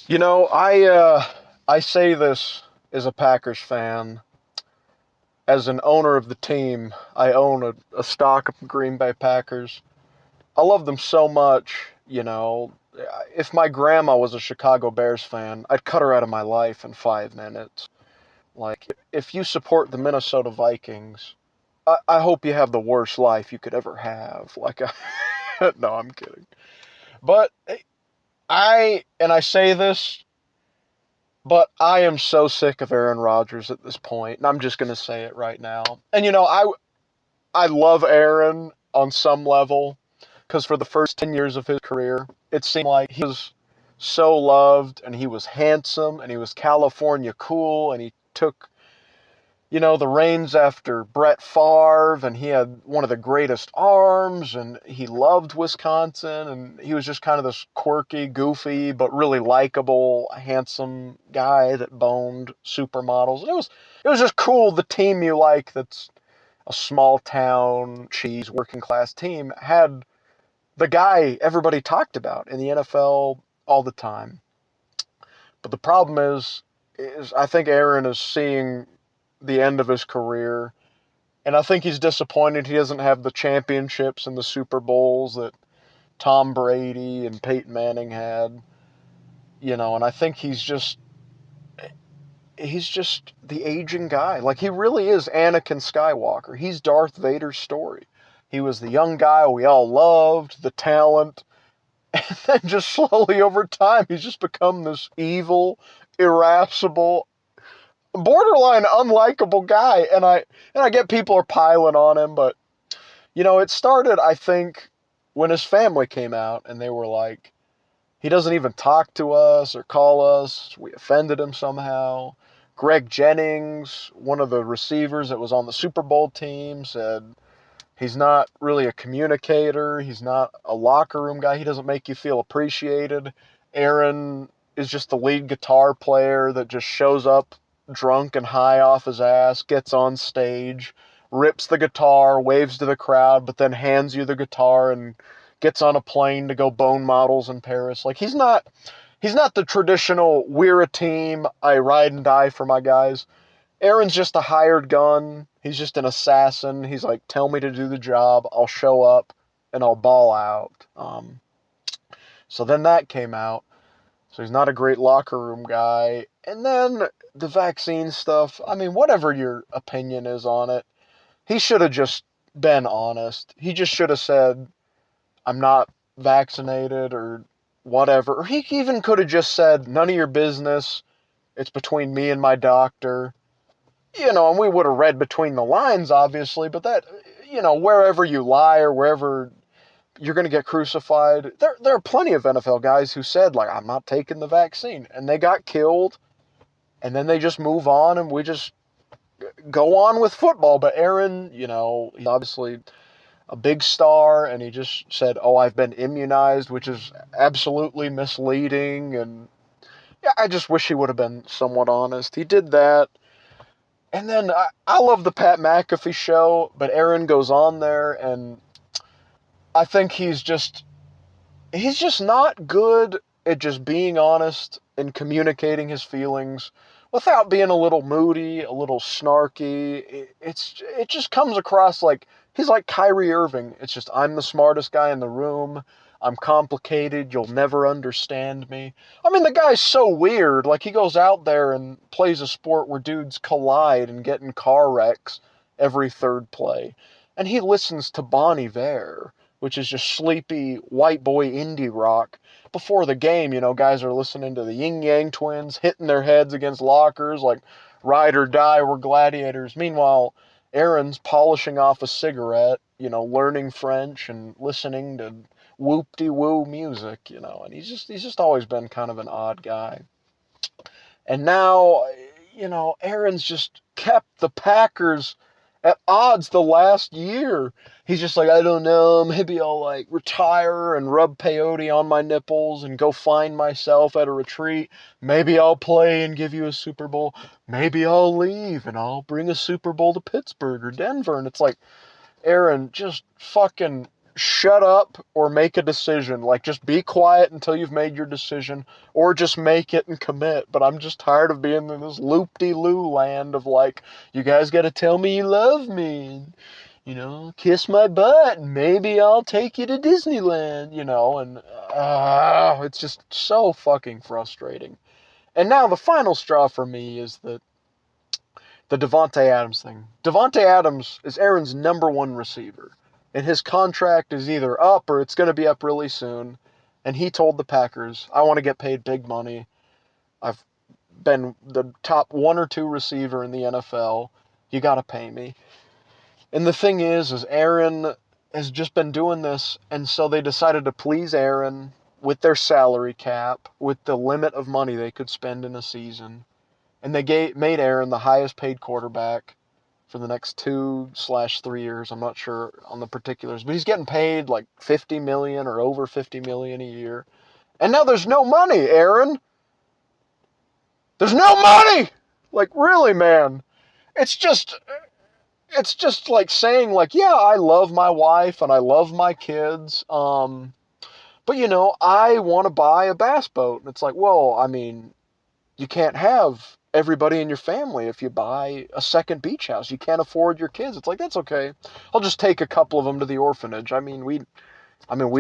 I say this as a Packers fan. As an owner of the team, I own a stock of Green Bay Packers. I love them so much, If my grandma was a Chicago Bears fan, I'd cut her out of my life in 5 minutes. Like, if you support the Minnesota Vikings, I hope you have the worst life you could ever have. No, I'm kidding. But I say this, but I am so sick of Aaron Rodgers at this point, and I'm just going to say it right now. And I love Aaron on some level because for the first 10 years of his career, it seemed like he was so loved and he was handsome and he was California cool and he took the reins after Brett Favre, and he had one of the greatest arms, and he loved Wisconsin, and he was just kind of this quirky, goofy, but really likable, handsome guy that boned supermodels. And it was just cool. The team you like, that's a small town, cheese, working class team, had the guy everybody talked about in the NFL all the time. But the problem is I think Aaron is seeing the end of his career. And I think he's disappointed he doesn't have the championships and the Super Bowls that Tom Brady and Peyton Manning had. And I think he's just the aging guy. Like, he really is Anakin Skywalker. He's Darth Vader's story. He was the young guy we all loved, the talent, and then just slowly over time, he's just become this evil, irascible, borderline unlikable guy. And I get people are piling on him, but it started, I think, when his family came out and they were like, he doesn't even talk to us or call us. We offended him somehow. Greg Jennings, one of the receivers that was on the Super Bowl team, said he's not really a communicator. He's not a locker room guy. He doesn't make you feel appreciated. Aaron is just the lead guitar player that just shows up drunk and high off his ass, gets on stage, rips the guitar, waves to the crowd, but then hands you the guitar and gets on a plane to go bone models in Paris. Like, he's not the traditional, we're a team, I ride and die for my guys. Aaron's just a hired gun. He's just an assassin. He's like, tell me to do the job, I'll show up, and I'll ball out. So then that came out. So he's not a great locker room guy. And then the vaccine stuff, I mean, whatever your opinion is on it, he should have just been honest. He just should have said, I'm not vaccinated or whatever. Or he even could have just said, none of your business. It's between me and my doctor. And we would have read between the lines, obviously, but that, wherever you lie or wherever you're going to get crucified. There are plenty of NFL guys who said, like, I'm not taking the vaccine. And they got killed. And then they just move on and we just go on with football. But Aaron, he's obviously a big star. And he just said, oh, I've been immunized, which is absolutely misleading. And yeah, I just wish he would have been somewhat honest. He did that. And then I love the Pat McAfee show. But Aaron goes on there and I think he's just not good at just being honest and communicating his feelings without being a little moody, a little snarky. It just comes across like he's like Kyrie Irving. It's just, I'm the smartest guy in the room. I'm complicated. You'll never understand me. I mean, the guy's so weird. Like, he goes out there and plays a sport where dudes collide and get in car wrecks every third play. And he listens to Bon Iver, which is just sleepy white boy indie rock. Before the game, guys are listening to the Yin Yang Twins, hitting their heads against lockers like ride or die, we're gladiators. Meanwhile, Aaron's polishing off a cigarette, learning French and listening to whoop-de-woo music, and he's just always been kind of an odd guy. And now, Aaron's just kept the Packers at odds the last year. He's just like, I don't know, maybe I'll like retire and rub peyote on my nipples and go find myself at a retreat. Maybe I'll play and give you a Super Bowl. Maybe I'll leave and I'll bring a Super Bowl to Pittsburgh or Denver. And it's like, Aaron, just fucking shut up or make a decision. Like, just be quiet until you've made your decision, or just make it and commit. But I'm just tired of being in this loop-de-loo land of, like, you guys gotta tell me you love me. You know, kiss my butt, and maybe I'll take you to Disneyland, you know, and it's just so fucking frustrating. And now the final straw for me is the Davante Adams thing. Davante Adams is Aaron's number one receiver, and his contract is either up or it's going to be up really soon. And he told the Packers, "I want to get paid big money. I've been the top one or two receiver in the NFL. You got to pay me." And the thing is Aaron has just been doing this, and so they decided to please Aaron with their salary cap, with the limit of money they could spend in a season. And they made Aaron the highest paid quarterback for the next 2/3 years. I'm not sure on the particulars, but he's getting paid like 50 million or over 50 million a year. And now there's no money, Aaron. There's no money. Like, really, man. It's just it's just like saying, like, yeah, I love my wife and I love my kids. But you know, I want to buy a bass boat. And it's like, well, I mean, you can't have everybody in your family if you buy a second beach house. You can't afford your kids. It's like, that's okay. I'll just take a couple of them to the orphanage. I mean, we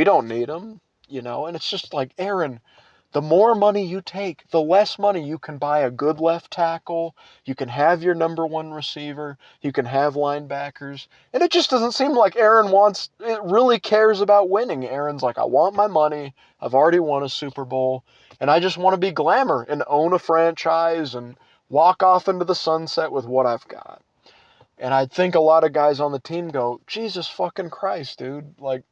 don't need them, you know. And it's just like, Aaron, the more money you take, the less money you can buy a good left tackle. You can have your number one receiver. You can have linebackers. And it just doesn't seem like it really cares about winning. Aaron's like, I want my money. I've already won a Super Bowl. And I just want to be glamour and own a franchise and walk off into the sunset with what I've got. And I think a lot of guys on the team go, Jesus fucking Christ, dude. Like,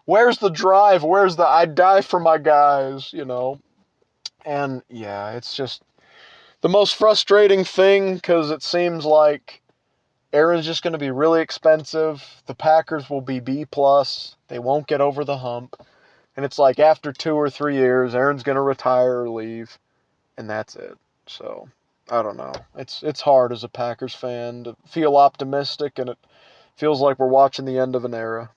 where's the drive? Where's the I die for my guys, you know? And yeah, it's just the most frustrating thing because it seems like Aaron's just going to be really expensive. The Packers will be B plus. They won't get over the hump. And it's like after 2 or 3 years, Aaron's going to retire or leave. And that's it. So, I don't know. It's hard as a Packers fan to feel optimistic, and it feels like we're watching the end of an era.